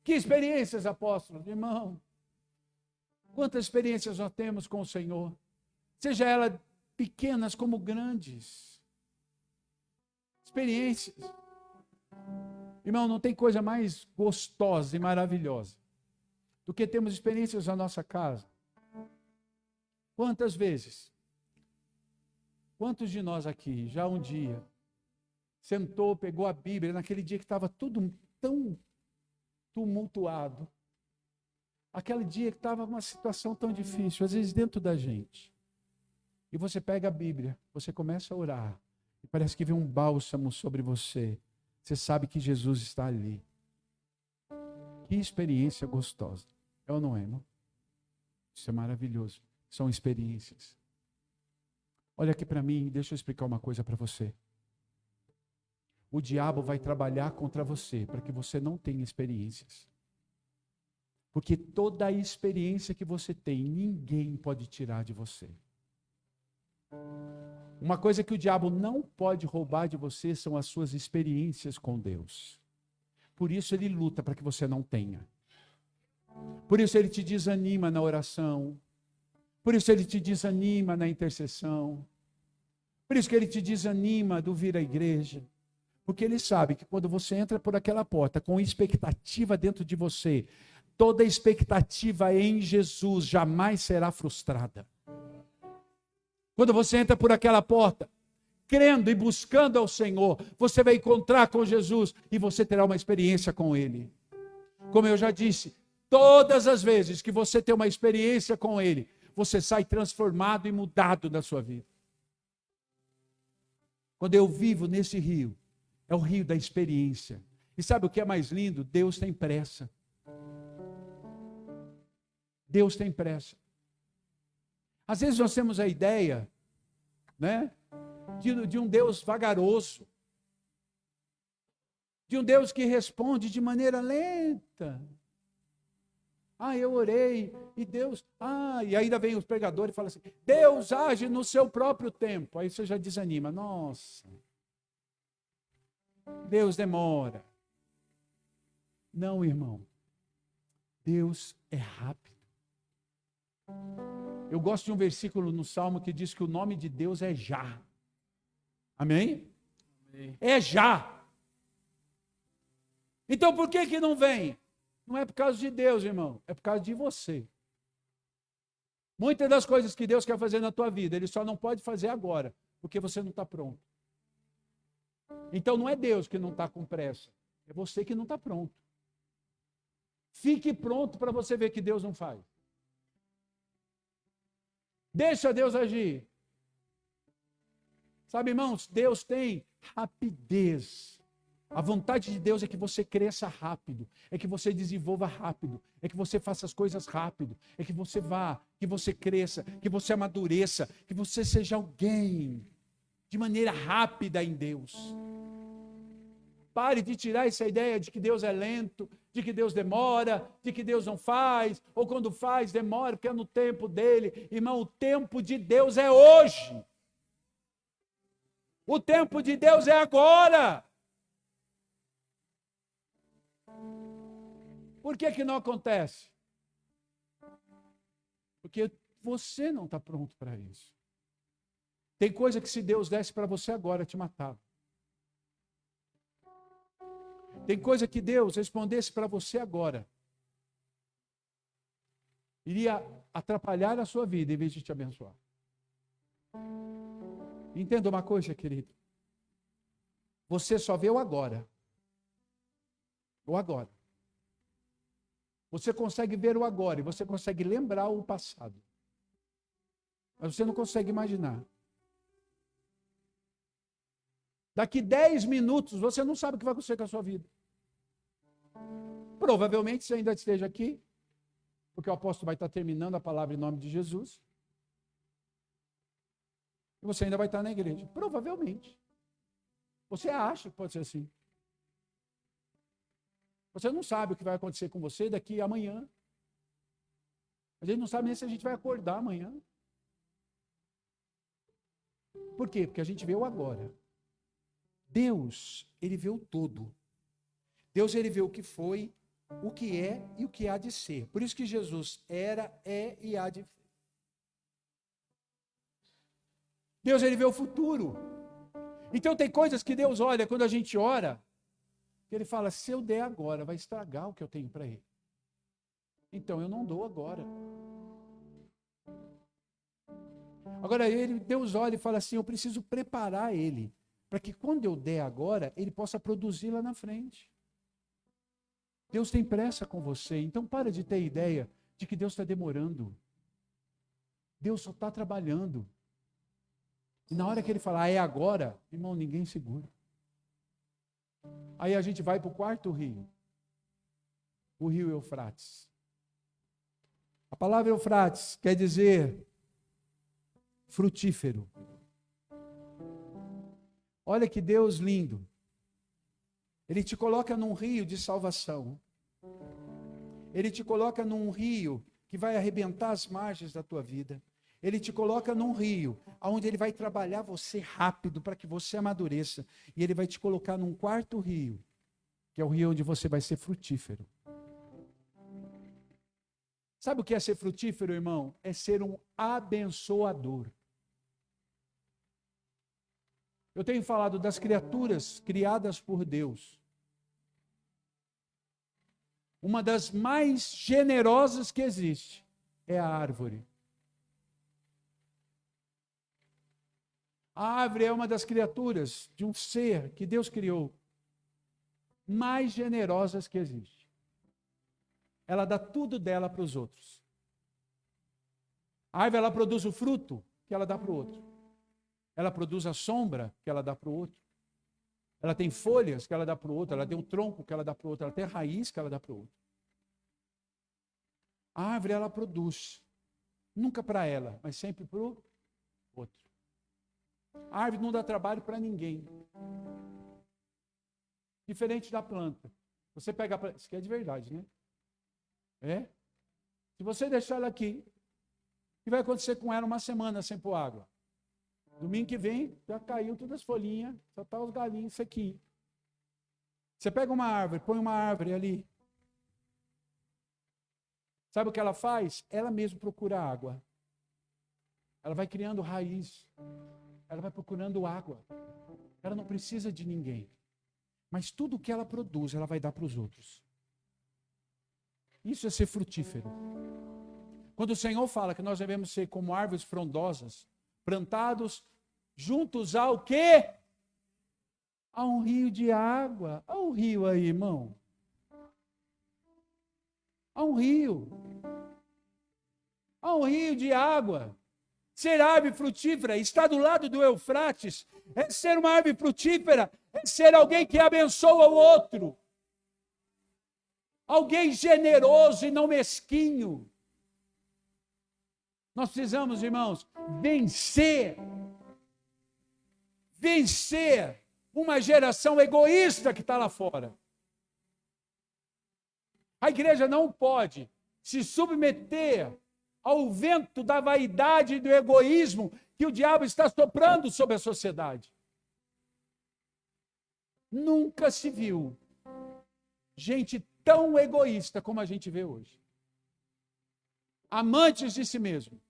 Que experiências, apóstolos? Irmão, quantas experiências nós temos com o Senhor? Seja elas pequenas como grandes. Experiências. Irmão, não tem coisa mais gostosa e maravilhosa do que termos experiências na nossa casa. Quantas vezes? Quantos de nós aqui já um dia sentou, pegou a Bíblia, naquele dia que estava tudo tão tumultuado, aquele dia que estava uma situação tão difícil, às vezes dentro da gente, e você pega a Bíblia, você começa a orar, e parece que vem um bálsamo sobre você. Você sabe que Jesus está ali. Que experiência gostosa. É ou não é, irmão? Isso é maravilhoso. São experiências. Olha aqui para mim, deixa eu explicar uma coisa para você. O diabo vai trabalhar contra você para que você não tenha experiências. Porque toda a experiência que você tem, ninguém pode tirar de você. Uma coisa que o diabo não pode roubar de você são as suas experiências com Deus. Por isso ele luta para que você não tenha. Por isso ele te desanima na oração. Por isso ele te desanima na intercessão. Por isso que ele te desanima do vir à igreja. Porque ele sabe que quando você entra por aquela porta com expectativa dentro de você, toda expectativa em Jesus jamais será frustrada. Quando você entra por aquela porta, crendo e buscando ao Senhor, você vai encontrar com Jesus e você terá uma experiência com Ele. Como eu já disse, todas as vezes que você tem uma experiência com Ele, você sai transformado e mudado na sua vida. Quando eu vivo nesse rio, é o rio da experiência. E sabe o que é mais lindo? Deus tem pressa. Deus tem pressa. Às vezes nós temos a ideia, né, de um Deus vagaroso, de um Deus que responde de maneira lenta. Eu orei e Deus... e ainda vem os pregadores e falam assim, Deus age no seu próprio tempo. Aí você já desanima. Nossa, Deus demora. Não, irmão. Deus é rápido. Eu gosto de um versículo no Salmo que diz que o nome de Deus é Já. Amém? Amém. É Já. Então por que não vem? Não é por causa de Deus, irmão. É por causa de você. Muitas das coisas que Deus quer fazer na tua vida, Ele só não pode fazer agora, porque você não está pronto. Então não é Deus que não está com pressa. É você que não está pronto. Fique pronto para você ver que Deus não faz. Deixa Deus agir. Sabe, irmãos, Deus tem rapidez. A vontade de Deus é que você cresça rápido, é que você desenvolva rápido, é que você faça as coisas rápido, é que você vá, que você cresça, que você amadureça, que você seja alguém de maneira rápida em Deus. Pare de tirar essa ideia de que Deus é lento, de que Deus demora, de que Deus não faz, ou quando faz, demora, porque é no tempo dele. Irmão, o tempo de Deus é hoje. O tempo de Deus é agora. Por que não acontece? Porque você não está pronto para isso. Tem coisa que se Deus desse para você agora, te matava. Tem coisa que Deus respondesse para você agora, iria atrapalhar a sua vida em vez de te abençoar. Entenda uma coisa, querido. Você só vê o agora. O agora. Você consegue ver o agora e você consegue lembrar o passado. Mas você não consegue imaginar. Daqui 10 minutos, você não sabe o que vai acontecer com a sua vida. Provavelmente você ainda esteja aqui, porque o apóstolo vai estar terminando a palavra em nome de Jesus. E você ainda vai estar na igreja. Provavelmente. Você acha que pode ser assim. Você não sabe o que vai acontecer com você daqui a amanhã. A gente não sabe nem se a gente vai acordar amanhã. Por quê? Porque a gente vê o agora. Deus, ele vê o todo. Deus, ele vê o que foi, o que é e o que há de ser. Por isso que Jesus era, é e há de ser. Deus, ele vê o futuro. Então tem coisas que Deus olha quando a gente ora, que ele fala, se eu der agora, vai estragar o que eu tenho para ele. Então eu não dou agora. Agora Deus olha e fala assim, eu preciso preparar ele, para que quando eu der agora, ele possa produzir lá na frente. Deus tem pressa com você, então para de ter ideia de que Deus está demorando. Deus só está trabalhando. E na hora que ele falar, é agora, irmão, ninguém segura. Aí a gente vai para o quarto rio, o rio Eufrates. A palavra Eufrates quer dizer frutífero. Olha que Deus lindo. Ele te coloca num rio de salvação. Ele te coloca num rio que vai arrebentar as margens da tua vida. Ele te coloca num rio, onde ele vai trabalhar você rápido para que você amadureça. E ele vai te colocar num quarto rio, que é o rio onde você vai ser frutífero. Sabe o que é ser frutífero, irmão? É ser um abençoador. Eu tenho falado das criaturas criadas por Deus. Uma das mais generosas que existe é a árvore. A árvore é uma das criaturas de um ser que Deus criou mais generosas que existe. Ela dá tudo dela para os outros. A árvore, ela produz o fruto que ela dá para o outro. Ela produz a sombra que ela dá para o outro. Ela tem folhas que ela dá para o outro. Ela tem um tronco que ela dá para o outro. Ela tem a raiz que ela dá para o outro. A árvore, ela produz. Nunca para ela, mas sempre para o outro. A árvore não dá trabalho para ninguém. Diferente da planta. Você pega a planta, isso aqui é de verdade, né? É? Se você deixar ela aqui, o que vai acontecer com ela uma semana sem pôr água? Domingo que vem, já caiu todas as folhinhas, só está os galinhos sequinhos. Você pega uma árvore, põe uma árvore ali. Sabe o que ela faz? Ela mesma procura água. Ela vai criando raiz. Ela vai procurando água. Ela não precisa de ninguém. Mas tudo que ela produz, ela vai dar para os outros. Isso é ser frutífero. Quando o Senhor fala que nós devemos ser como árvores frondosas, plantados juntos ao quê? A um rio de água. Há um rio aí, irmão. Há um rio. Há um rio de água. Ser árvore frutífera, estar do lado do Eufrates, é ser uma árvore frutífera, é ser alguém que abençoa o outro. Alguém generoso e não mesquinho. Nós precisamos, irmãos, vencer uma geração egoísta que está lá fora. A igreja não pode se submeter ao vento da vaidade e do egoísmo que o diabo está soprando sobre a sociedade. Nunca se viu gente tão egoísta como a gente vê hoje. Amantes de si mesmo.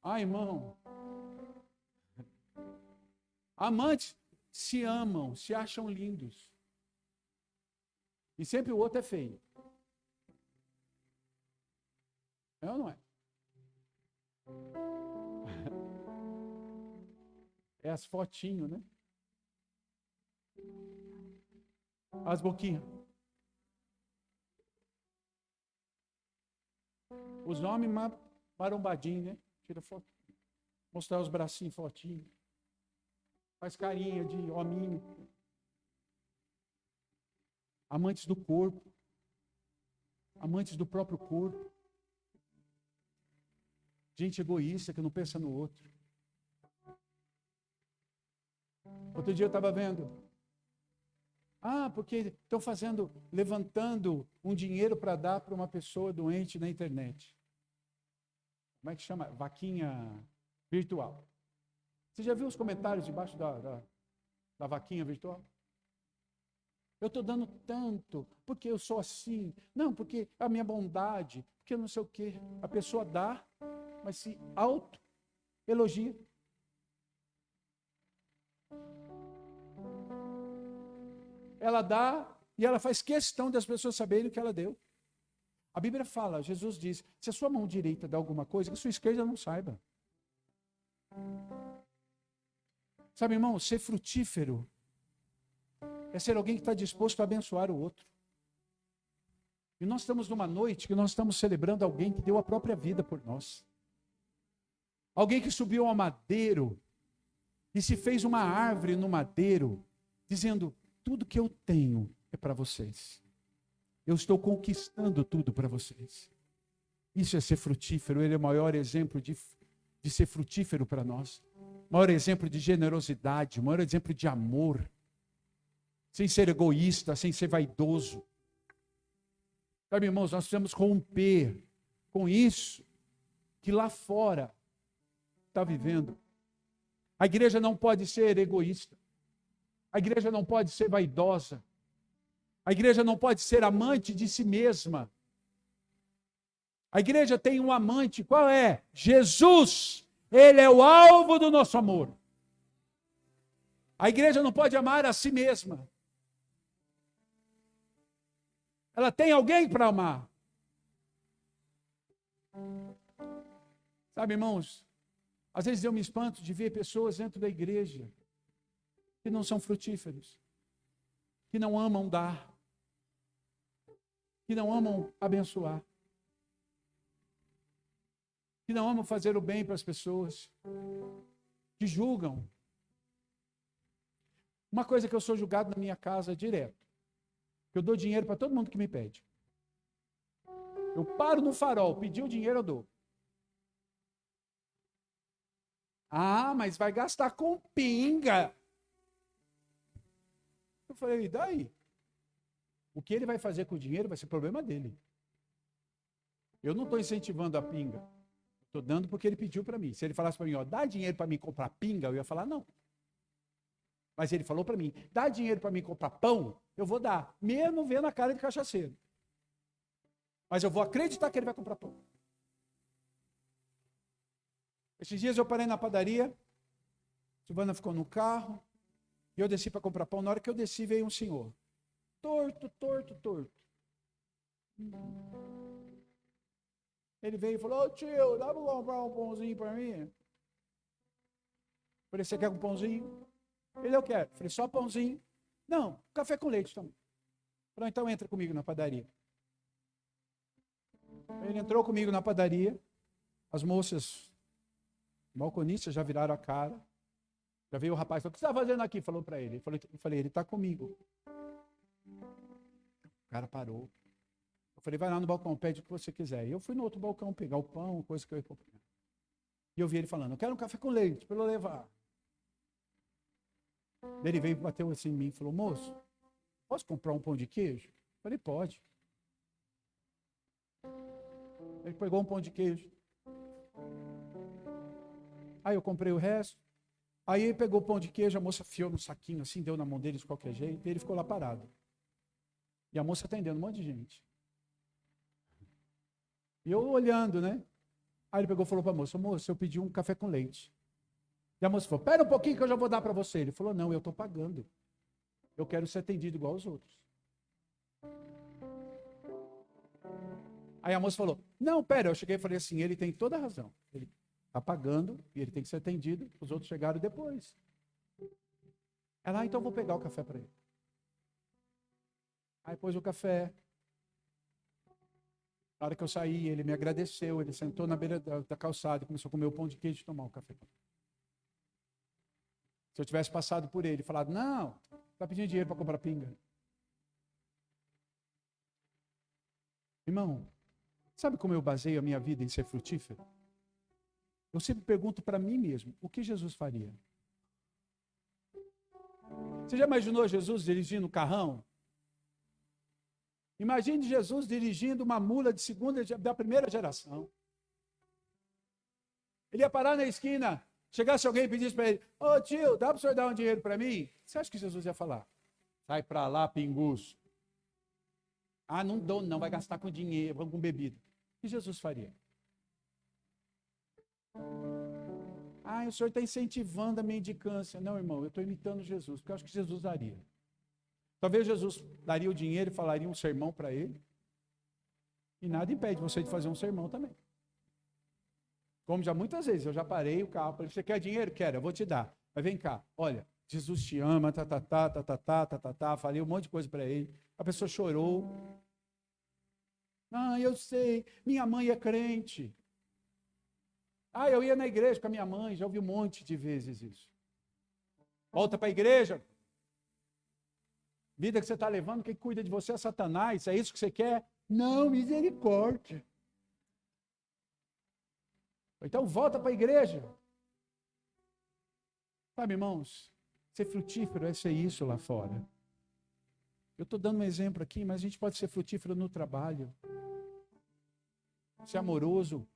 Ah, irmão. Amantes se amam, se acham lindos. E sempre o outro é feio. É ou não é? É as fotinhos, né? As boquinhas. Os homens marombadinhos, né? Tira foto. Mostrar os bracinhos, fotinho. Faz carinha de hominho. Amantes do corpo. Amantes do próprio corpo. Gente egoísta que não pensa no outro. Outro dia eu estava vendo. Porque estão levantando um dinheiro para dar para uma pessoa doente na internet. Como é que chama? Vaquinha virtual. Você já viu os comentários debaixo da vaquinha virtual? Eu estou dando tanto, porque eu sou assim. Não, porque a minha bondade, porque eu não sei o quê. A pessoa dá, mas se auto-elogia. Ela dá e ela faz questão das pessoas saberem o que ela deu. A Bíblia fala, Jesus diz, se a sua mão direita dá alguma coisa, que a sua esquerda não saiba. Sabe, irmão, ser frutífero é ser alguém que está disposto a abençoar o outro. E nós estamos numa noite que nós estamos celebrando alguém que deu a própria vida por nós. Alguém que subiu ao madeiro e se fez uma árvore no madeiro, dizendo, tudo que eu tenho é para vocês. Eu estou conquistando tudo para vocês. Isso é ser frutífero. Ele é o maior exemplo de ser frutífero para nós. O maior exemplo de generosidade, o maior exemplo de amor. Sem ser egoísta, sem ser vaidoso. Sabe, irmãos, nós precisamos romper com isso que lá fora está vivendo. A igreja não pode ser egoísta. A igreja não pode ser vaidosa. A igreja não pode ser amante de si mesma. A igreja tem um amante, qual é? Jesus. Ele é o alvo do nosso amor. A igreja não pode amar a si mesma. Ela tem alguém para amar. Sabe, irmãos, às vezes eu me espanto de ver pessoas dentro da igreja que não são frutíferos, que não amam dar, que não amam abençoar, que não amam fazer o bem para as pessoas, que julgam. Uma coisa que eu sou julgado na minha casa direto, que eu dou dinheiro para todo mundo que me pede. Eu paro no farol, pediu dinheiro, eu dou. Mas vai gastar com pinga. Eu falei, e daí? O que ele vai fazer com o dinheiro vai ser problema dele. Eu não estou incentivando a pinga. Estou dando porque ele pediu para mim. Se ele falasse para mim, dá dinheiro para mim comprar pinga, eu ia falar não. Mas ele falou para mim, dá dinheiro para mim comprar pão, eu vou dar. Mesmo vendo a cara de cachaceiro. Mas eu vou acreditar que ele vai comprar pão. Esses dias eu parei na padaria, a Silvana ficou no carro, e eu desci para comprar pão. Na hora que eu desci, veio um senhor. Torto. Ele veio e falou, tio, dá para comprar um pãozinho para mim? Falei, você quer um pãozinho? Ele, eu quero. Falei, só pãozinho? Não, café com leite também. Falei, então entra comigo na padaria. Ele entrou comigo na padaria, as moças balconistas já viraram a cara. Já veio o rapaz, falou, o que você está fazendo aqui? Falou para ele. Eu falei, ele está comigo. O cara parou. Eu falei, vai lá no balcão, pede o que você quiser. E eu fui no outro balcão pegar o pão, coisa que eu ia comprar. E eu vi ele falando, eu quero um café com leite para eu levar. Ele veio e bateu assim em mim e falou, moço, posso comprar um pão de queijo? Eu falei, pode. Ele pegou um pão de queijo. Aí eu comprei o resto. Aí ele pegou o pão de queijo, a moça fiou no saquinho assim, deu na mão dele de qualquer jeito, e ele ficou lá parado. E a moça atendendo um monte de gente. E eu olhando, né? Aí ele pegou e falou para a moça, eu pedi um café com leite. E a moça falou, espera um pouquinho que eu já vou dar para você. Ele falou, não, eu estou pagando. Eu quero ser atendido igual aos outros. Aí a moça falou, não, pera, eu cheguei e falei assim, ele tem toda a razão. Ele está pagando e ele tem que ser atendido, os outros chegaram depois. Ela, então eu vou pegar o café para ele. Aí pôs o café. Na hora que eu saí, ele me agradeceu, ele sentou na beira da calçada e começou a comer o pão de queijo e tomar o café. Se eu tivesse passado por ele e falado, não, está pedindo dinheiro para comprar pinga. Irmão, sabe como eu baseio a minha vida em ser frutífero? Eu sempre pergunto para mim mesmo, o que Jesus faria? Você já imaginou Jesus dirigindo um carrão? Imagine Jesus dirigindo uma mula da primeira geração. Ele ia parar na esquina, chegasse alguém e pedisse para ele, ô tio, dá para o senhor dar um dinheiro para mim? Você acha que Jesus ia falar? Sai para lá, pinguço. Ah, não dou não, vai gastar com dinheiro, com bebida. O que Jesus faria? Ah, o senhor está incentivando a mendicância. Não, irmão, eu estou imitando Jesus, porque eu acho que Jesus daria. Talvez Jesus daria o dinheiro e falaria um sermão para ele. E nada impede você de fazer um sermão também. Como já muitas vezes, eu já parei o carro, falei, você quer dinheiro? Quero, eu vou te dar. Mas vem cá, olha, Jesus te ama, falei um monte de coisa para ele. A pessoa chorou. Ah, eu sei, minha mãe é crente. Ah, eu ia na igreja com a minha mãe, já ouvi um monte de vezes isso. Volta para a igreja. Vida que você está levando, quem cuida de você é Satanás, é isso que você quer? Não, misericórdia. Então volta para a igreja. Sabe, irmãos, ser frutífero é ser isso lá fora. Eu estou dando um exemplo aqui, mas a gente pode ser frutífero no trabalho. Ser amoroso.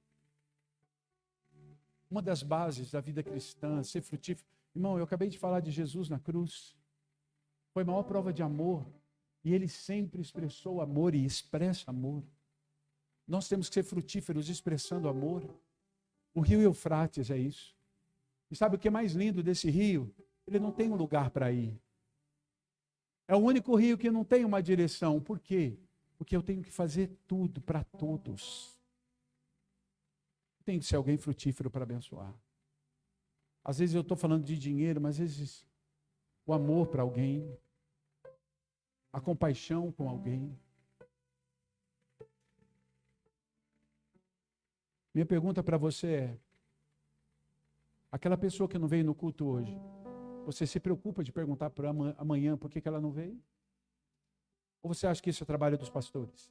Uma das bases da vida cristã, ser frutífero. Irmão, eu acabei de falar de Jesus na cruz. Foi a maior prova de amor. E ele sempre expressou amor e expressa amor. Nós temos que ser frutíferos expressando amor. O rio Eufrates é isso. E sabe o que é mais lindo desse rio? Ele não tem um lugar para ir. É o único rio que não tem uma direção. Por quê? Porque eu tenho que fazer tudo para todos. Tem que ser alguém frutífero para abençoar. Às vezes eu estou falando de dinheiro, mas às vezes o amor para alguém, a compaixão com alguém. Minha pergunta para você é, aquela pessoa que não veio no culto hoje, você se preocupa de perguntar para amanhã por que ela não veio? Ou você acha que isso é trabalho dos pastores?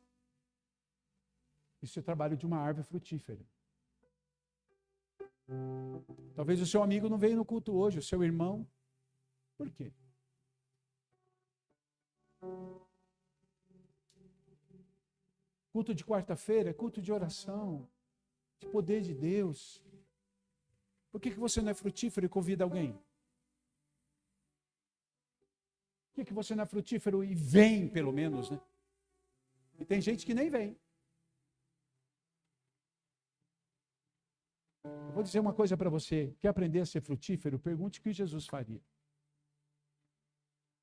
Isso é trabalho de uma árvore frutífera. Talvez o seu amigo não veio no culto hoje, o seu irmão. Por quê? Culto de quarta-feira é culto de oração, de poder de Deus. Por que você não é frutífero e convida alguém? Por que você não é frutífero e vem, pelo menos, né? E tem gente que nem vem. Eu vou dizer uma coisa para você. Quer aprender a ser frutífero? Pergunte o que Jesus faria.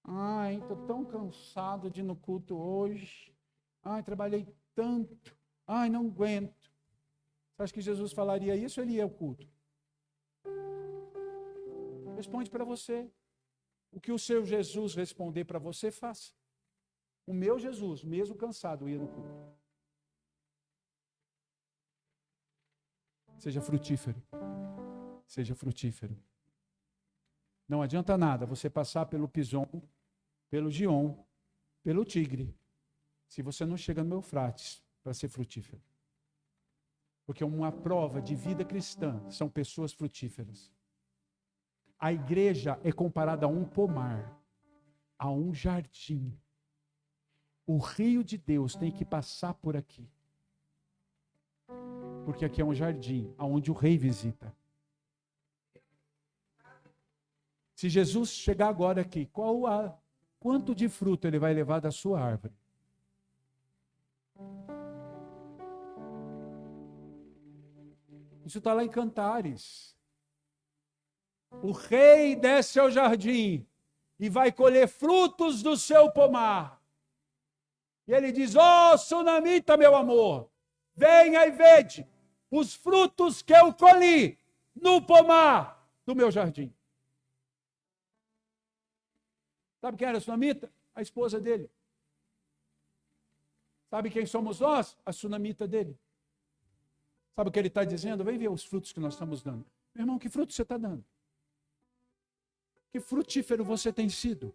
Ai, estou tão cansado de ir no culto hoje. Ai, trabalhei tanto. Ai, não aguento. Você acha que Jesus falaria isso ou ele ia ao culto? Responde para você. O que o seu Jesus responder para você, faça. O meu Jesus, mesmo cansado, ia no culto. Seja frutífero. Seja frutífero. Não adianta nada você passar pelo Pison, pelo Gion, pelo Tigre, se você não chega no Eufrates para ser frutífero. Porque uma prova de vida cristã são pessoas frutíferas. A igreja é comparada a um pomar, a um jardim. O rio de Deus tem que passar por aqui. Porque aqui é um jardim, onde o rei visita. Se Jesus chegar agora aqui, quanto de fruto ele vai levar da sua árvore? Isso está lá em Cantares. O rei desce ao jardim e vai colher frutos do seu pomar. E ele diz, sunamita, meu amor, venha e vede os frutos que eu colhi no pomar do meu jardim. Sabe quem era a sunamita? A esposa dele. Sabe quem somos nós? A sunamita dele. Sabe o que ele está dizendo? Vem ver os frutos que nós estamos dando. Meu irmão, que fruto você está dando? Que frutífero você tem sido?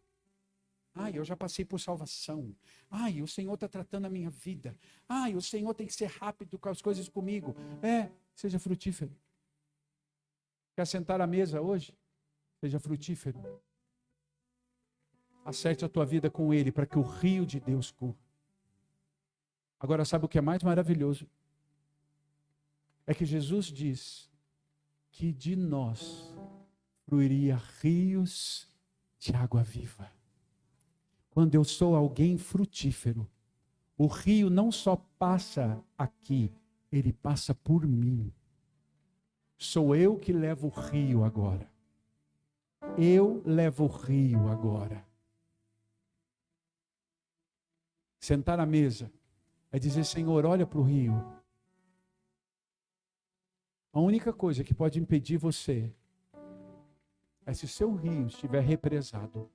Ai, eu já passei por salvação. Ai, o Senhor está tratando a minha vida. Ai, o Senhor tem que ser rápido com as coisas comigo. Seja frutífero. Quer sentar à mesa hoje? Seja frutífero. Acerte a tua vida com Ele, para que o rio de Deus corra. Agora, sabe o que é mais maravilhoso? É que Jesus diz que de nós fluiria rios de água viva. Quando eu sou alguém frutífero, o rio não só passa aqui, ele passa por mim. Sou eu que levo o rio agora. Eu levo o rio agora. Sentar à mesa é dizer, Senhor, olha para o rio. A única coisa que pode impedir você é se o seu rio estiver represado.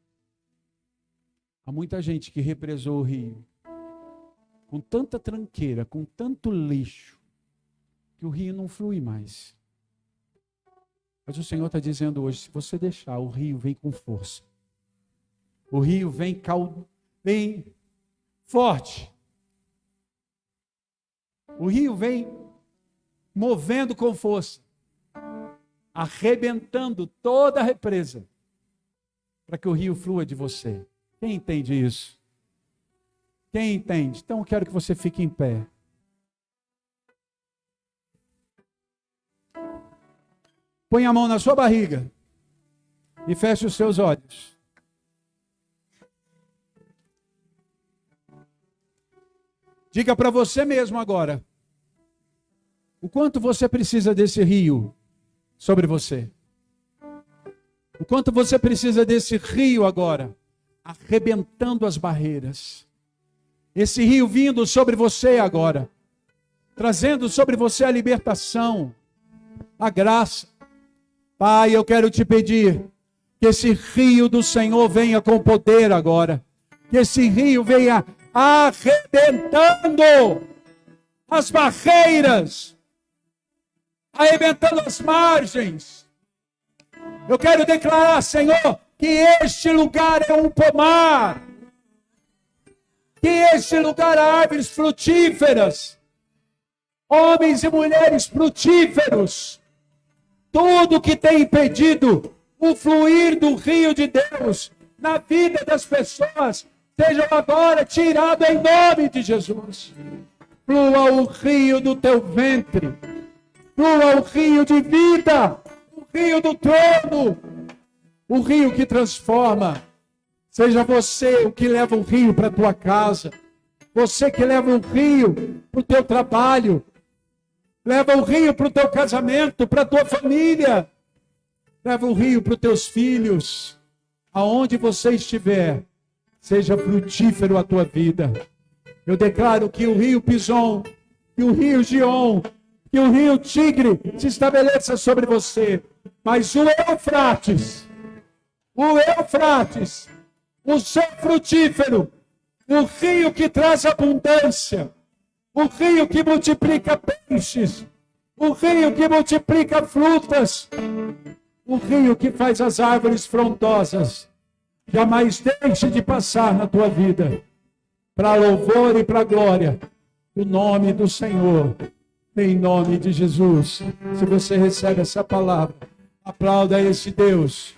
Há muita gente que represou o rio com tanta tranqueira, com tanto lixo, que o rio não flui mais. Mas o Senhor está dizendo hoje, se você deixar, o rio vem com força. O rio vem forte. O rio vem movendo com força, arrebentando toda a represa, para que o rio flua de você. Quem entende isso? Quem entende? Então eu quero que você fique em pé. Põe a mão na sua barriga e feche os seus olhos. Diga para você mesmo agora, o quanto você precisa desse rio sobre você. O quanto você precisa desse rio agora, arrebentando as barreiras. Esse rio vindo sobre você agora, trazendo sobre você a libertação, a graça. Pai, eu quero te pedir que esse rio do Senhor venha com poder agora. Que esse rio venha arrebentando as barreiras, arrebentando as margens. Eu quero declarar, Senhor, que este lugar é um pomar. Que este lugar há árvores frutíferas. Homens e mulheres frutíferos. Tudo que tem impedido o fluir do rio de Deus na vida das pessoas, seja agora tirado em nome de Jesus. Flua o rio do teu ventre. Flua o rio de vida. O rio do trono. O rio que transforma. Seja você o que leva o rio para a tua casa. Você que leva o rio para o teu trabalho. Leva o rio para o teu casamento, para a tua família. Leva o rio para os teus filhos. Aonde você estiver, seja frutífero a tua vida. Eu declaro que o rio Pison, que o rio Gion, que o rio Tigre se estabeleça sobre você. Mas o Eufrates, o seu frutífero, o rio que traz abundância, o rio que multiplica peixes, o rio que multiplica frutas, o rio que faz as árvores frondosas, jamais deixe de passar na tua vida, para louvor e para glória, o nome do Senhor, em nome de Jesus. Se você recebe essa palavra, aplauda esse Deus.